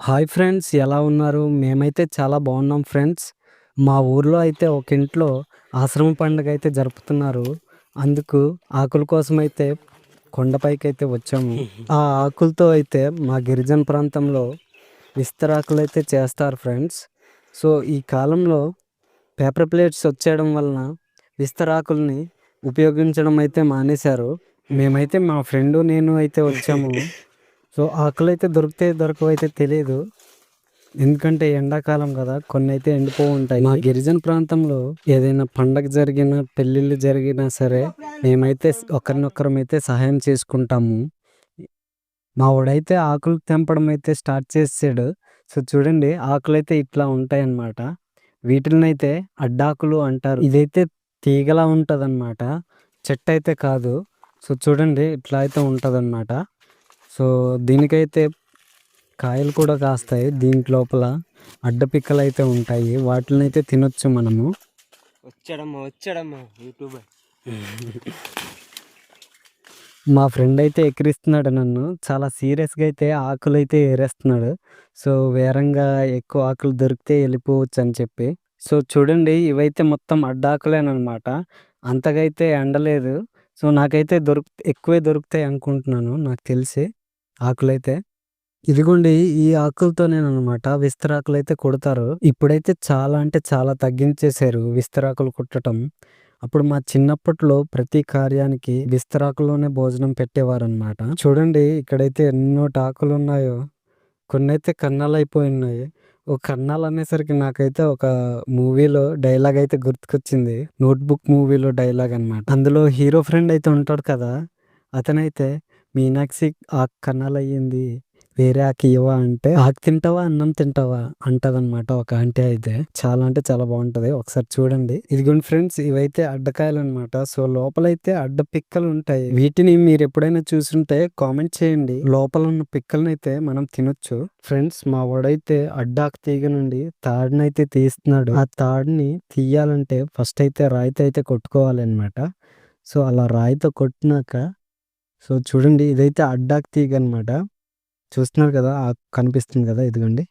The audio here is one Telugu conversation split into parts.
హాయ్ ఫ్రెండ్స్, ఎలా ఉన్నారు? మేమైతే చాలా బాగున్నాం ఫ్రెండ్స్. మా ఊర్లో అయితే ఒక ఇంట్లో ఆశ్రమ పండుగ అయితే జరుపుతున్నారు. అందుకు ఆకుల కోసమైతే కొండపైకైతే వచ్చాము. ఆ ఆకులతో అయితే మా గిరిజన ప్రాంతంలో విస్తరాకులైతే చేస్తారు ఫ్రెండ్స్. సో ఈ కాలంలో పేపర్ ప్లేట్స్ వచ్చేయడం వలన విస్తరాకుల్ని ఉపయోగించడం అయితే మానేశారు. మేమైతే మా ఫ్రెండు నేను అయితే వచ్చాము. సో ఆకులైతే దొరుకుతాయి దొరకవో అయితే తెలియదు. ఎందుకంటే ఎండాకాలం కదా, కొన్ని అయితే ఎండిపో ఉంటాయి. మా గిరిజన ప్రాంతంలో ఏదైనా పండగ జరిగినా, పెళ్ళిళ్ళు జరిగినా సరే మేమైతే ఒకరినొకరం అయితే సహాయం చేసుకుంటాము. మా వాడైతే ఆకులు తెంపడం అయితే స్టార్ట్ చేసాడు. సో చూడండి, ఆకులైతే ఇట్లా ఉంటాయన్నమాట. వీటినైతే అడ్డాకులు అంటారు. ఇదైతే తీగలా ఉంటదన్నమాట, చెట్టు అయితే కాదు. సో చూడండి, ఇట్లా అయితే ఉంటదన్నమాట. సో దీనికైతే కాయలు కూడా కాస్తాయి. దీంట్ లోపల అడ్డపిక్కలైతే ఉంటాయి. వాటినైతే తినొచ్చు మనము. వచ్చాడమ్మా యూట్యూబ్. మా ఫ్రెండ్ అయితే ఎక్కిరిస్తున్నాడు నన్ను. చాలా సీరియస్గా అయితే ఆకులు అయితే ఏరేస్తున్నాడు. సో వేరంగా ఎక్కువ ఆకులు దొరికితే వెళ్ళిపోవచ్చు అని చెప్పి. సో చూడండి, ఇవైతే మొత్తం అడ్డాకులేనమాట. అంతగా అయితే ఎండలేదు. సో నాకైతే ఎక్కువే దొరుకుతాయి అనుకుంటున్నాను, నాకు తెలిసి ఆకులైతే. ఇదిగోండి, ఈ ఆకులతోనేనమాట విస్తరాకులైతే కుడతారు. ఇప్పుడైతే చాలా అంటే చాలా తగ్గించేశారు విస్తరాకులు కుట్టటం. అప్పుడు మా చిన్నప్పట్లో ప్రతి కార్యానికి విస్తరాకుల్లోనే భోజనం పెట్టేవారనమాట. చూడండి, ఇక్కడైతే ఎన్నో ఆకులున్నాయో. కొన్నైతే కన్నాలయిపోయున్నాయి. ఓ కన్నాలనేసరికి నాకైతే ఒక మూవీలో డైలాగ్ అయితే గుర్తుకొచ్చింది. 'నోట్‌బుక్' మూవీలో డైలాగ్ అనమాట. అందులో హీరో ఫ్రెండ్ అయితే ఉంటాడు కదా, అతనైతే మీనాక్షి ఆకు కన్నాలయ్యింది, వేరే ఆకు ఇయ్యవా అంటే, ఆకు తింటావా అన్నం తింటావా అంటదనమాట ఒక ఆంటీ అయితే. చాలా అంటే చాలా బాగుంటది, ఒకసారి చూడండి. ఇదిగోండి ఫ్రెండ్స్, ఇవైతే అడ్డకాయలు అనమాట. సో లోపలైతే అడ్డ పిక్కలు ఉంటాయి. వీటిని మీరు ఎప్పుడైనా చూసుంటే కామెంట్ చేయండి. లోపల ఉన్న పిక్కలనైతే మనం తినొచ్చు. ఫ్రెండ్స్, మా వాడైతే అడ్డాకు తీగ నుండి తాడునైతే తీస్తున్నాడు. ఆ తాడుని తీయాలంటే ఫస్ట్ అయితే రాయితో అయితే కొట్టుకోవాలన్నమాట. సో అలా రాయితో కొట్టినాక, సో చూడండి, ఇదైతే అడ్డాకు తీగ అనమాట. చూస్తున్నారు కదా, కనిపిస్తుంది కదా, ఇదిగోండి,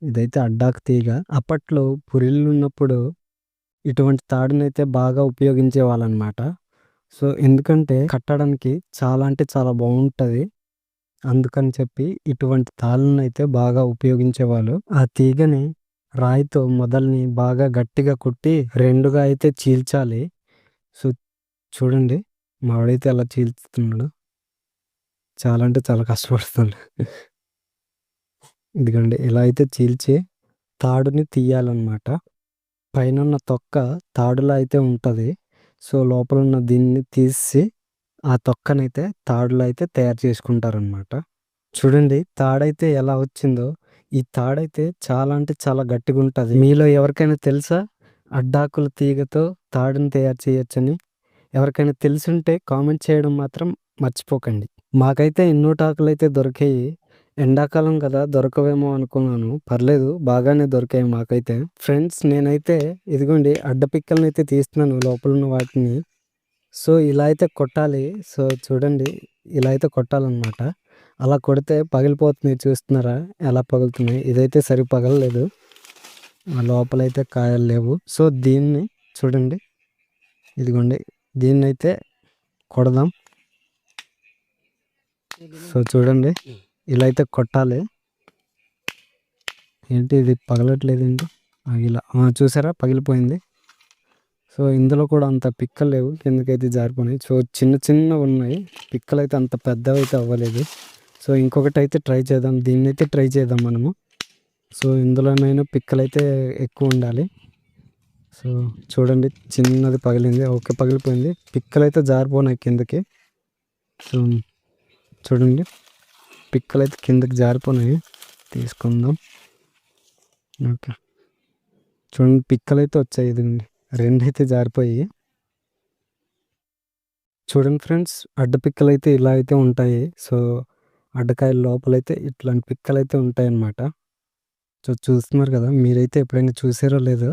ఇదైతే అడ్డాకు తీగ. అప్పట్లో పురిళ్ళు ఉన్నప్పుడు ఇటువంటి తాడునైతే బాగా ఉపయోగించే వాళ్ళనమాట. సో ఎందుకంటే కట్టడానికి చాలా అంటే చాలా బాగుంటది. అందుకని చెప్పి ఇటువంటి తాళ్ళనైతే బాగా ఉపయోగించేవాళ్ళు. ఆ తీగని రాయితో మొదల్ని బాగా గట్టిగా కొట్టి రెండుగా అయితే చీల్చాలి. సో చూడండి, మావాడైతే అలా చీల్చుతున్నాడు. చాలా అంటే చాలా కష్టపడుతున్నాడు. ఇదిగోండి, ఇలా అయితే చీల్చి తాడుని తీయాలన్నమాట. పైనున్న తొక్క తాడులా అయితే ఉంటది. సో లోపల ఉన్న దీన్ని తీసి ఆ తొక్కనైతే తాడులో అయితే తయారు చేసుకుంటారనమాట. చూడండి, తాడైతే ఎలా వచ్చిందో. ఈ తాడైతే చాలా అంటే చాలా గట్టిగా ఉంటది. మీలో ఎవరికైనా తెలుసా అడ్డాకుల తీగతో తాడుని తయారు చేయొచ్చని? ఎవరికైనా తెలుసుంటే కామెంట్ చేయడం మాత్రం మర్చిపోకండి. మాకైతే ఎన్నో టాకులైతే దొరికాయి. ఎండాకాలం కదా, దొరకవేమో అనుకున్నాను. పర్లేదు, బాగానే దొరికాయి మాకైతే. ఫ్రెండ్స్, నేనైతే ఇదిగోండి అడ్డపిక్కలనైతే తీస్తున్నాను లోపలున్న వాటిని. సో ఇలా అయితే కొట్టాలి. సో చూడండి, ఇలా అయితే కొట్టాలన్నమాట. అలా కొడితే పగిలిపోతున్నాయి. చూస్తున్నారా ఎలా పగులుతున్నాయి? ఇదైతే సరి పగలలేదు, ఆ లోపలైతే కాయలు లేవు. సో దీన్ని చూడండి, ఇదిగోండి, దీన్నైతే కొడదాం. సో చూడండి, ఇలా అయితే కొట్టాలి. ఏంటి ఇది పగలట్లేదు ఏంటి? ఇలా చూసారా, పగిలిపోయింది. సో ఇందులో కూడా అంత పిక్కలు లేవు, కిందకైతే జారిపోయినాయి. సో చిన్న చిన్నవి ఉన్నాయి, పిక్కలు అయితే అంత పెద్దవి అయితే అవ్వలేదు. సో ఇంకొకటి అయితే ట్రై చేద్దాం, దీన్ని అయితే ట్రై చేద్దాం మనము. సో ఇందులోనైనా పిక్కలు అయితే ఎక్కువ ఉండాలి. సో చూడండి, చిన్నది పగిలింది, ఓకే పగిలిపోయింది. పిక్కలు అయితే జారిపోయినాయి కిందకి. సో చూడండి, పిక్కలు అయితే కిందకి జారిపోయినాయి. తీసుకుందాం. ఓకే, చూడండి, పిక్కలు అయితే వచ్చాయి. ఇది రెండైతే జారిపోయి. చూడండి ఫ్రెండ్స్, అడ్డ పిక్కలు అయితే ఇలా అయితే ఉంటాయి. సో అడ్డకాయల లోపలైతే ఇట్లాంటి పిక్కలు అయితే ఉంటాయి అన్నమాట. సో చూస్తున్నారు కదా, మీరైతే ఎప్పుడైనా చూసారో లేదో,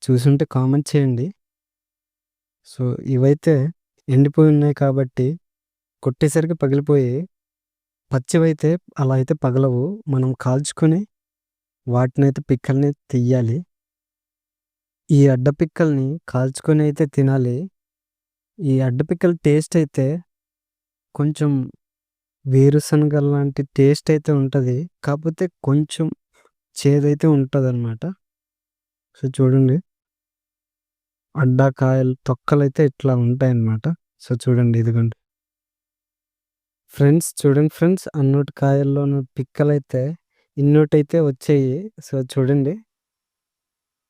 చూసుంటే కామెంట్ చేయండి. సో ఇవైతే ఎండిపోయి ఉన్నాయి కాబట్టి కొట్టేసరికి పగిలిపోయి. పచ్చివైతే అలా అయితే పగలవు. మనం కాల్చుకొని వాటినైతే పిక్కల్ని తియ్యాలి. ఈ అడ్డ పిక్కల్ని కాల్చుకొని అయితే తినాలి. ఈ అడ్డ పిక్కల టేస్ట్ అయితే కొంచెం వేరుశనగ లాంటి టేస్ట్ అయితే ఉంటది. కాపోతే కొంచెం చేదైతే ఉంటదనమాట. సో, చూడండి. అడ్డకాయలు తొక్కలైతే ఇట్లా ఉంటాయన్నమాట. సో, చూడండి ఇదిగోండి. ఫ్రెండ్స్ చూడండి ఫ్రెండ్స్, అన్నోటి కాయల్లోను పిక్కలైతే ఇన్నోటైతే వచ్చాయి. సో, చూడండి.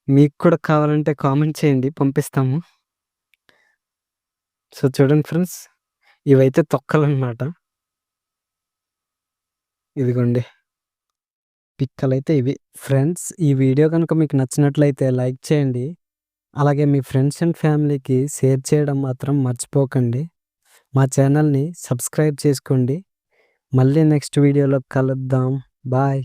మీకు కూడా కావాలంటే కామెంట్ చేయండి, పంపిస్తాము. సో, చూడండి ఫ్రెండ్స్, ఇవైతే తొక్కలన్నమాట. ఇదిగోండి. పిక్కలైతే ఇవి. ఫ్రెండ్స్, ఈ వీడియో గనుక మీకు నచ్చినట్లయితే లైక్ చేయండి. అలాగే మీ ఫ్రెండ్స్ అండ్ ఫ్యామిలీకి షేర్ చేయడం మాత్రం మర్చిపోకండి. మా ఛానల్‌ని సబ్స్క్రైబ్ చేసుకోండి. మళ్ళీ నెక్స్ట్ వీడియోలో కలుద్దాం. బాయ్.